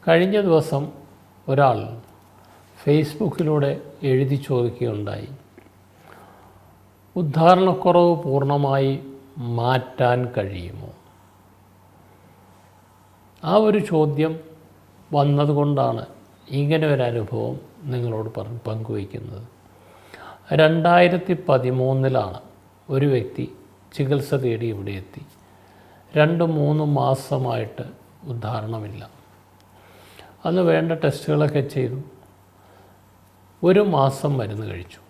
കഴിഞ്ഞ ദിവസം ഒരാൾ ഫേസ്ബുക്കിലൂടെ എഴുതി ചോദിക്കുകയുണ്ടായി, ഉദ്ധാരണക്കുറവ് പൂർണ്ണമായി മാറ്റാൻ കഴിയുമോ? ആ ഒരു ചോദ്യം വന്നതുകൊണ്ടാണ് ഇങ്ങനെ ഒരു അനുഭവം നിങ്ങളോട് പങ്കുവയ്ക്കുന്നത്. 2013 ഒരു വ്യക്തി ചികിത്സ തേടി ഇവിടെ എത്തി. 2-3 മാസമായിട്ട് ഉദ്ധാരണമില്ല. അന്ന് വേണ്ട ടെസ്റ്റുകളൊക്കെ ചെയ്തു. 1 മാസം മരുന്ന് കഴിച്ചു.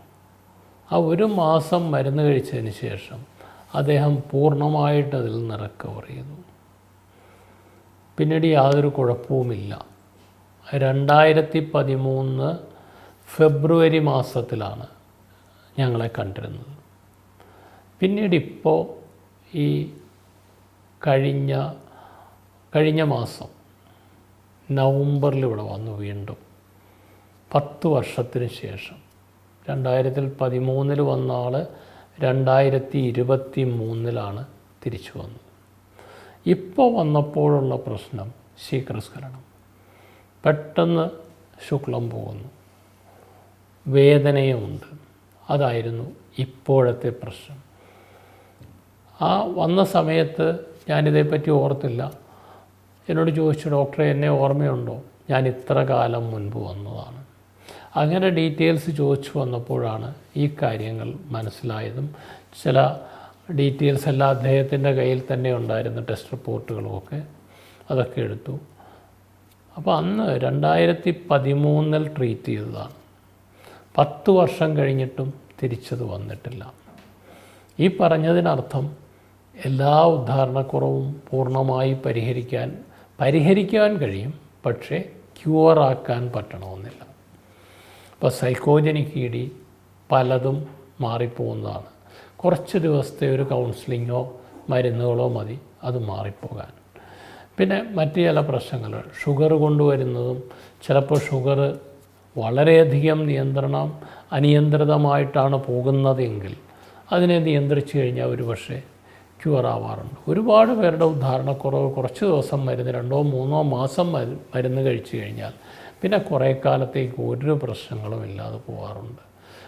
ആ 1 മാസം മരുന്ന് കഴിച്ചതിന് ശേഷം അദ്ദേഹം പൂർണ്ണമായിട്ട് അതിൽ നിന്ന് റിക്കവർ ചെയ്തു. പിന്നീട് യാതൊരു കുഴപ്പവുമില്ല. 2013 ഫെബ്രുവരി മാസത്തിലാണ് ഞങ്ങളെ കണ്ടിരുന്നത്. പിന്നീട് ഇപ്പോൾ ഈ കഴിഞ്ഞ മാസം നവംബറിൽ ഇവിടെ വന്നു. വീണ്ടും 10 വർഷത്തിന് ശേഷം 2013 വന്ന ആൾ 2023 തിരിച്ചു വന്നത്. ഇപ്പോൾ വന്നപ്പോഴുള്ള പ്രശ്നം ശീഘ്രസ്ഖലനം. പെട്ടെന്ന് ശുക്ലം പോകുന്നു, വേദനയുമുണ്ട്. അതായിരുന്നു ഇപ്പോഴത്തെ പ്രശ്നം. ആ വന്ന സമയത്ത് ഞാനിതേപ്പറ്റി ഓർത്തില്ല. എന്നോട് ചോദിച്ചു, ഡോക്ടറെ എന്നെ ഓർമ്മയുണ്ടോ? ഞാൻ ഇത്ര കാലം മുൻപ് വന്നതാണ്. അങ്ങനെ ഡീറ്റെയിൽസ് ചോദിച്ചു വന്നപ്പോഴാണ് ഈ കാര്യങ്ങൾ മനസ്സിലായതും ചില ഡീറ്റെയിൽസ് എല്ലാം അദ്ദേഹത്തിൻ്റെ കയ്യിൽ തന്നെ ഉണ്ടായിരുന്ന ടെസ്റ്റ് റിപ്പോർട്ടുകളുമൊക്കെ അതൊക്കെ എടുത്തു. അപ്പോൾ അന്ന് 2013 ട്രീറ്റ് ചെയ്തതാണ്. 10 വർഷം കഴിഞ്ഞിട്ടും തിരിച്ചത് വന്നിട്ടില്ല. ഈ പറഞ്ഞതിനർത്ഥം എല്ലാ ഉദ്ധാരണക്കുറവും പൂർണ്ണമായി പരിഹരിക്കാൻ കഴിയും, പക്ഷേ ക്യൂറാക്കാൻ പറ്റണമെന്നില്ല. ഇപ്പോൾ സൈക്കോജനിക് ഇ ഡി പലതും മാറിപ്പോകുന്നതാണ്. കുറച്ച് ദിവസത്തെ ഒരു കൗൺസിലിങ്ങോ മരുന്നുകളോ മതി അത് മാറിപ്പോകാൻ. പിന്നെ മറ്റ് ചില പ്രശ്നങ്ങൾ, ഷുഗർ കൊണ്ടുവരുന്നതും ചിലപ്പോൾ ഷുഗർ വളരെയധികം അനിയന്ത്രിതമായിട്ടാണ് പോകുന്നതെങ്കിൽ അതിനെ നിയന്ത്രിച്ചു കഴിഞ്ഞാൽ ഒരു പക്ഷേ ക്യൂർ ആവാറുണ്ട്. ഒരുപാട് പേരുടെ ഉദ്ധാരണക്കുറവ് കുറച്ച് ദിവസം മരുന്ന് 2-3 മാസം മരുന്ന് കഴിച്ചു കഴിഞ്ഞാൽ പിന്നെ കുറേ കാലത്തേക്ക് ഒരു പ്രശ്നങ്ങളും ഇല്ലാതെ പോകാറുണ്ട്.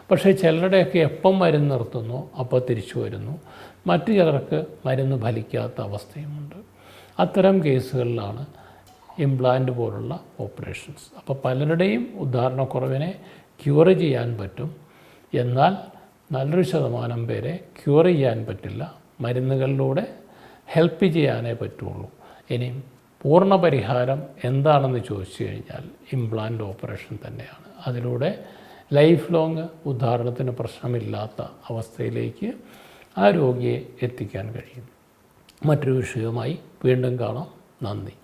പക്ഷേ ചിലരുടെയൊക്കെ എപ്പം മരുന്ന് നിർത്തുന്നു അപ്പോൾ തിരിച്ചു വരുന്നു. മറ്റു ചിലർക്ക് മരുന്ന് ഫലിക്കാത്ത അവസ്ഥയുമുണ്ട്. അത്തരം കേസുകളിലാണ് ഇംപ്ലാന്റ് പോലുള്ള ഓപ്പറേഷൻസ്. അപ്പോൾ പലരുടെയും ഉദ്ധാരണക്കുറവിനെ ക്യൂർ ചെയ്യാൻ പറ്റും, എന്നാൽ നല്ലൊരു ശതമാനം പേരെ ക്യൂർ ചെയ്യാൻ പറ്റില്ല. മരുന്നുകളിലൂടെ ഹെൽപ്പ് ചെയ്യാനേ പറ്റുള്ളൂ. ഇനി പൂർണ്ണ പരിഹാരം എന്താണെന്ന് ചോദിച്ചു കഴിഞ്ഞാൽ ഇംപ്ലാന്റ് ഓപ്പറേഷൻ തന്നെയാണ്. അതിലൂടെ ലൈഫ് ലോങ് ഉദ്ധാരണത്തിന് പ്രശ്നമില്ലാത്ത അവസ്ഥയിലേക്ക് ആ രോഗിയെ എത്തിക്കാൻ കഴിയും. മറ്റൊരു വിഷയവുമായി വീണ്ടും കാണാം. നന്ദി.